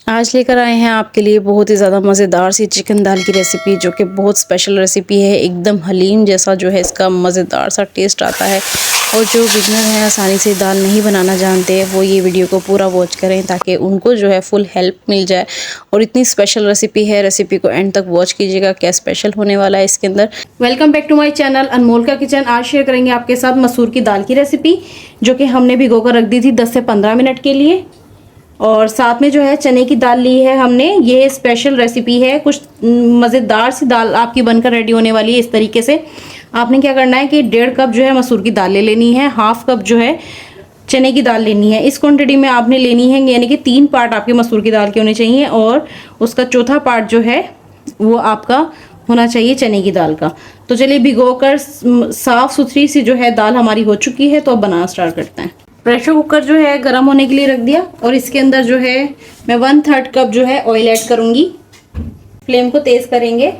आज लेकर आए हैं आपके लिए बहुत ही ज़्यादा मज़ेदार सी चिकन दाल की रेसिपी, जो कि बहुत स्पेशल रेसिपी है। एकदम हलीम जैसा जो है इसका मज़ेदार सा टेस्ट आता है। और जो बिगनर हैं, आसानी से दाल नहीं बनाना जानते, वो ये वीडियो को पूरा वॉच करें ताकि उनको जो है फुल हेल्प मिल जाए। और इतनी स्पेशल रेसिपी है, रेसिपी को एंड तक वॉच कीजिएगा, क्या स्पेशल होने वाला है इसके अंदर। Welcome back to my channel Anmol का किचन। आज शेयर करेंगे आपके साथ मसूर की दाल की रेसिपी, जो कि हमने भिगो कर रख दी थी 10 से 15 मिनट के लिए। और साथ में जो है चने की दाल ली है हमने। ये स्पेशल रेसिपी है, कुछ मज़ेदार सी दाल आपकी बनकर रेडी होने वाली है। इस तरीके से आपने क्या करना है कि 1.5 कप जो है मसूर की दाल ले लेनी है, हाफ कप जो है चने की दाल लेनी है। इस क्वांटिटी में आपने लेनी है, यानी कि 3 पार्ट आपके मसूर की दाल के होने चाहिए और उसका चौथा पार्ट जो है वो आपका होना चाहिए चने की दाल का। तो चलिए भिगोकर साफ़ सुथरी सी जो है दाल हमारी हो चुकी है, तो अब बनाना स्टार्ट करते हैं। प्रेशर कुकर जो है गर्म होने के लिए रख दिया और इसके अंदर जो है मैं 1/3 कप जो है ऑयल ऐड करूंगी। फ्लेम को तेज करेंगे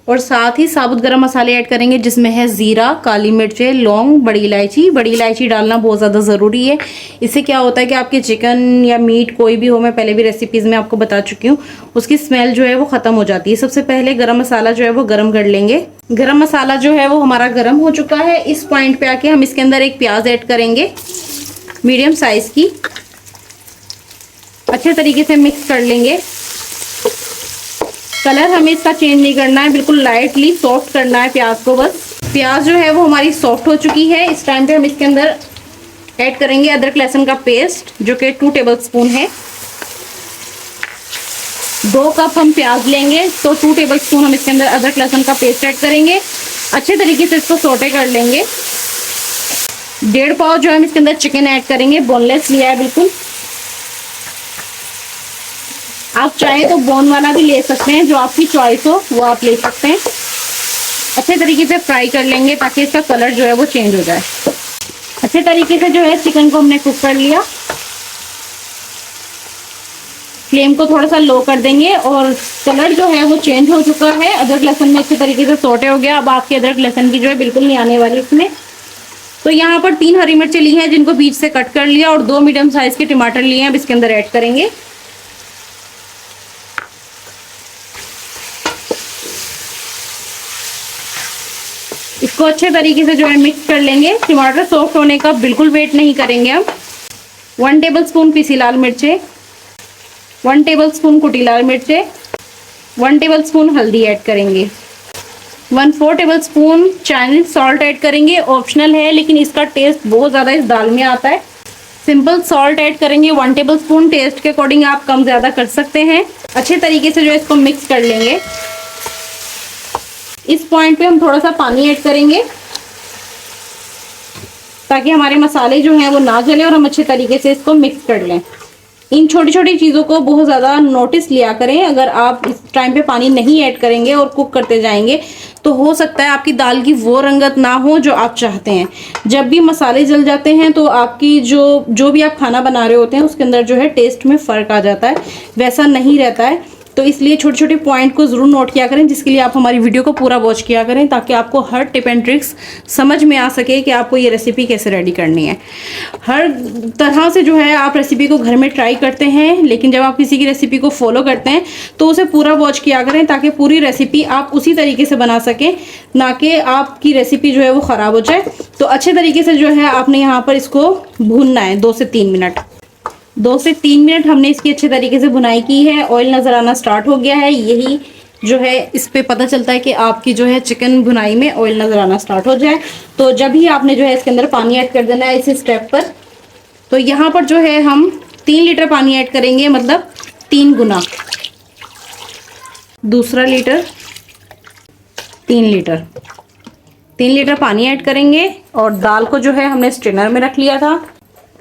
और साथ ही साबुत गरम मसाले ऐड करेंगे, जिसमें है जीरा, काली मिर्च, लौंग, बड़ी इलायची। बड़ी इलायची डालना बहुत ज़्यादा ज़रूरी है। इससे क्या होता है कि आपके चिकन या मीट कोई भी हो, मैं पहले भी रेसिपीज़ में आपको बता चुकी हूँ, उसकी स्मेल जो है वो ख़त्म हो जाती है। सबसे पहले गरम मसाला जो है वो गरम कर लेंगे। गरम मसाला जो है वो हमारा गरम हो चुका है। इस पॉइंट पे आके हम इसके अंदर एक प्याज ऐड करेंगे, मीडियम साइज़ की। अच्छे तरीके से मिक्स कर लेंगे। कलर हमें इसका चेंज नहीं करना है, बिल्कुल लाइटली सॉफ्ट करना है प्याज को बस। प्याज जो है वो हमारी सॉफ्ट हो चुकी है। इस टाइम पे हम इसके अंदर ऐड करेंगे अदरक लहसुन का पेस्ट, जो कि 2 टेबल स्पून है। 2 कप हम प्याज लेंगे तो 2 टेबल स्पून हम इसके अंदर अदरक लहसुन का पेस्ट ऐड करेंगे। अच्छे तरीके से इसको सौटे कर लेंगे। 1.5 पाव जो हम इसके अंदर चिकन ऐड करेंगे, बोनलेस लिया है बिल्कुल। आप चाहे तो बोन वाला भी ले सकते हैं, जो आपकी चॉइस हो वो आप ले सकते हैं। अच्छे तरीके से फ्राई कर लेंगे ताकि इसका कलर जो है वो चेंज हो जाए। अच्छे तरीके से जो है चिकन को हमने कुक कर लिया। फ्लेम को थोड़ा सा लो कर देंगे और कलर जो है वो चेंज हो चुका है। अदरक लहसुन में अच्छे तरीके से सौटे हो गया। अब आपके अदरक लहसुन की जो है बिल्कुल नहीं आने वाली इसमें। तो यहाँ पर 3 हरी मिर्चें ली हैं, जिनको बीच से कट कर लिया, और 2 मीडियम साइज के टमाटर लिए हैं। अब इसके अंदर ऐड करेंगे। इसको अच्छे तरीके से जो है मिक्स कर लेंगे। टमाटर सॉफ्ट होने का बिल्कुल वेट नहीं करेंगे हम। 1 टेबल स्पून पिसी लाल मिर्चें, 1 टेबल स्पून कुटी लाल मिर्चें, 1 टेबल स्पून हल्दी ऐड करेंगे, 1/4 table spoon Chinese salt add करेंगे। ऑप्शनल है, लेकिन इसका टेस्ट बहुत ज़्यादा इस दाल में आता है। सिंपल सॉल्ट ऐड करेंगे 1 टेबल स्पून। टेस्ट के अकॉर्डिंग आप कम ज़्यादा कर सकते हैं। अच्छे तरीके से जो है इसको मिक्स कर लेंगे। इस पॉइंट पे हम थोड़ा सा पानी ऐड करेंगे ताकि हमारे मसाले जो हैं वो ना जले और हम अच्छे तरीके से इसको मिक्स कर लें। इन छोटी छोटी चीज़ों को बहुत ज़्यादा नोटिस लिया करें। अगर आप इस टाइम पे पानी नहीं ऐड करेंगे और कुक करते जाएंगे तो हो सकता है आपकी दाल की वो रंगत ना हो जो आप चाहते हैं। जब भी मसाले जल जाते हैं तो आपकी जो भी आप खाना बना रहे होते हैं उसके अंदर जो है टेस्ट में फ़र्क आ जाता है, वैसा नहीं रहता है। तो इसलिए छोटे छोटे पॉइंट को ज़रूर नोट किया करें, जिसके लिए आप हमारी वीडियो को पूरा वॉच किया करें, ताकि आपको हर टिप एंड ट्रिक्स समझ में आ सके कि आपको ये रेसिपी कैसे रेडी करनी है। हर तरह से जो है आप रेसिपी को घर में ट्राई करते हैं, लेकिन जब आप किसी की रेसिपी को फॉलो करते हैं तो उसे पूरा वॉच किया करें, ताकि पूरी रेसिपी आप उसी तरीके से बना सकें, ना कि आपकी रेसिपी जो है वो ख़राब हो जाए। तो अच्छे तरीके से जो है आपने यहाँ पर इसको भूनना है 2 से 3 मिनट। 2 से 3 मिनट हमने इसकी अच्छे तरीके से भुनाई की है। ऑयल नज़र आना स्टार्ट हो गया है। यही जो है इस पे पता चलता है कि आपकी जो है चिकन भुनाई में ऑयल नज़र आना स्टार्ट हो जाए। तो जब ही आपने जो है इसके अंदर पानी ऐड कर देना है इस स्टेप पर। तो यहाँ पर जो है हम 3 लीटर पानी ऐड करेंगे, मतलब 3 गुना। दूसरा लीटर, 3 लीटर, 3 लीटर पानी ऐड करेंगे। और दाल को जो है हमने स्ट्रेनर में रख लिया था।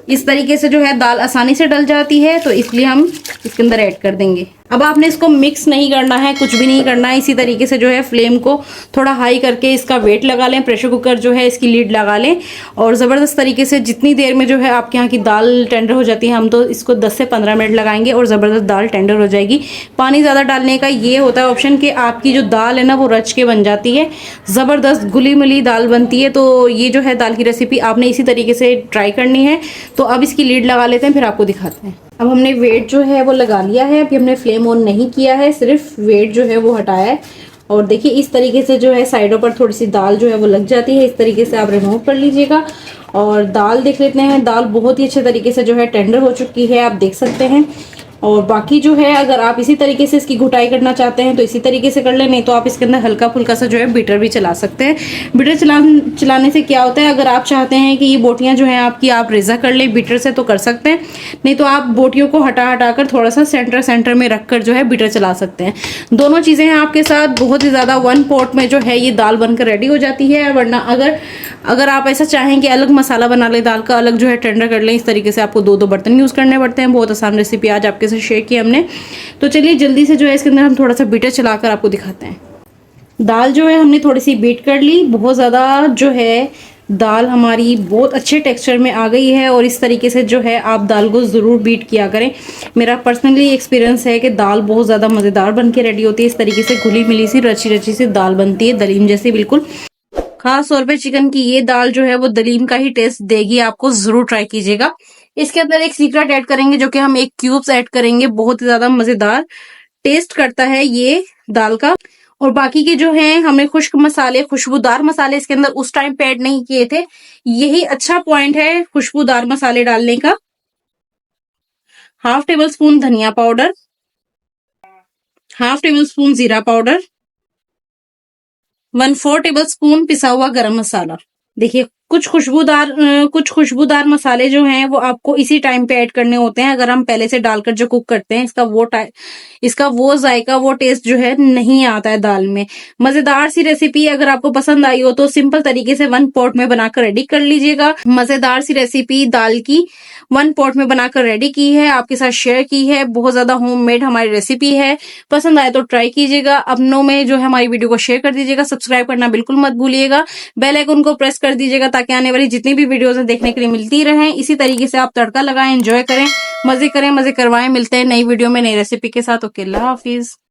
इस तरीके से जो है दाल आसानी से डल जाती है, तो इसलिए हम इसके अंदर ऐड कर देंगे। अब आपने इसको मिक्स नहीं करना है, कुछ भी नहीं करना है। इसी तरीके से जो है फ्लेम को थोड़ा हाई करके इसका वेट लगा लें। प्रेशर कुकर जो है इसकी लीड लगा लें और ज़बरदस्त तरीके से जितनी देर में जो है आपके यहाँ की दाल टेंडर हो जाती है, हम तो इसको 10 से 15 मिनट लगाएंगे और ज़बरदस्त दाल टेंडर हो जाएगी। पानी ज़्यादा डालने का ये होता है ऑप्शन कि आपकी जो दाल है ना वो रच के बन जाती है, ज़बरदस्त गुली मुली दाल बनती है। तो ये जो है दाल की रेसिपी आपने इसी तरीके से ट्राई करनी है। तो अब इसकी लीड लगा लेते हैं, फिर आपको दिखाते हैं। अब हमने वेट जो है वो लगा लिया है, अभी हमने फ्लेम ऑन नहीं किया है, सिर्फ वेट जो है वो हटाया है। और देखिए इस तरीके से जो है साइडों पर थोड़ी सी दाल जो है वो लग जाती है, इस तरीके से आप रिमूव कर लीजिएगा। और दाल देख लेते हैं, दाल बहुत ही अच्छे तरीके से जो है टेंडर हो चुकी है, आप देख सकते हैं। और बाकी जो है अगर आप इसी तरीके से इसकी घुटाई करना चाहते हैं तो इसी तरीके से कर लें, नहीं तो आप इसके अंदर हल्का फुल्का सा जो है बीटर भी चला सकते हैं। बीटर चलाने से क्या होता है, अगर आप चाहते हैं कि ये बोटियां जो हैं आपकी आप रेज़ा कर लें बीटर से तो कर सकते हैं, नहीं तो आप बोटियों को हटा कर थोड़ा सा सेंटर में रख कर जो है बीटर चला सकते हैं। दोनों चीज़ें हैं आपके साथ, बहुत ही ज़्यादा वन पॉट में जो है ये दाल बनकर रेडी हो जाती है। वरना अगर आप ऐसा चाहें कि अलग मसाला बना लें दाल का, अलग जो है टेंडर कर लें, इस तरीके से आपको दो बर्तन यूज़ करने पड़ते हैं। बहुत आसान रेसिपी आज आपके साथ शेयर की हमने। तो चलिए जल्दी से जो है इसके अंदर हम थोड़ा सा बीटर चलाकर आपको दिखाते हैं। दाल जो है हमने थोड़ी सी बीट कर ली, बहुत ज़्यादा जो है दाल हमारी बहुत अच्छे टेक्सचर में आ गई है। और इस तरीके से जो है आप दाल को ज़रूर बीट किया करें। मेरा पर्सनली एक्सपीरियंस है कि दाल बहुत ज़्यादा मज़ेदार बन के रेडी होती है। इस तरीके से घुली मिली सी रची सी दाल बनती है, दलीम जैसी बिल्कुल। खास तौर पे चिकन की ये दाल जो है वो दलीम का ही टेस्ट देगी आपको, जरूर ट्राई कीजिएगा। इसके अंदर एक सीक्रेट ऐड करेंगे जो कि हम एक क्यूब्स ऐड करेंगे, बहुत ही ज्यादा मजेदार टेस्ट करता है ये दाल का। और बाकी के जो हैं हमने खुश्क मसाले, खुशबूदार मसाले इसके अंदर उस टाइम पे ऐड नहीं किए थे। यही अच्छा पॉइंट है खुशबूदार मसाले डालने का। हाफ टेबल स्पून धनिया पाउडर, हाफ टेबल स्पून जीरा पाउडर, 1/4 टेबल स्पून पिसा हुआ गरम मसाला। देखिए कुछ खुशबूदार मसाले जो हैं वो आपको इसी टाइम पे ऐड करने होते हैं। अगर हम पहले से डालकर जो कुक करते हैं इसका वो जायका, वो टेस्ट जो है नहीं आता है दाल में। मजेदार सी रेसिपी अगर आपको पसंद आई हो तो सिंपल तरीके से 1 पॉट में बनाकर रेडी कर लीजिएगा। मजेदार सी रेसिपी दाल की 1 पॉट में बनाकर रेडी की है, आपके साथ शेयर की है। बहुत ज्यादा होममेड हमारी रेसिपी है, पसंद आए तो ट्राई कीजिएगा। अपनों में जो है हमारी वीडियो को शेयर कर दीजिएगा, सब्सक्राइब करना बिल्कुल मत भूलिएगा, बेल आइकन को प्रेस कर दीजिएगा ताकि आने वाली जितनी भी वीडियोस हैं देखने के लिए मिलती रहें। इसी तरीके से आप तड़का लगाएं, एंजॉय करें, मजे करवाएं। मिलते हैं नई वीडियो में नई रेसिपी के साथ। ओके, अल्लाह हाफिज।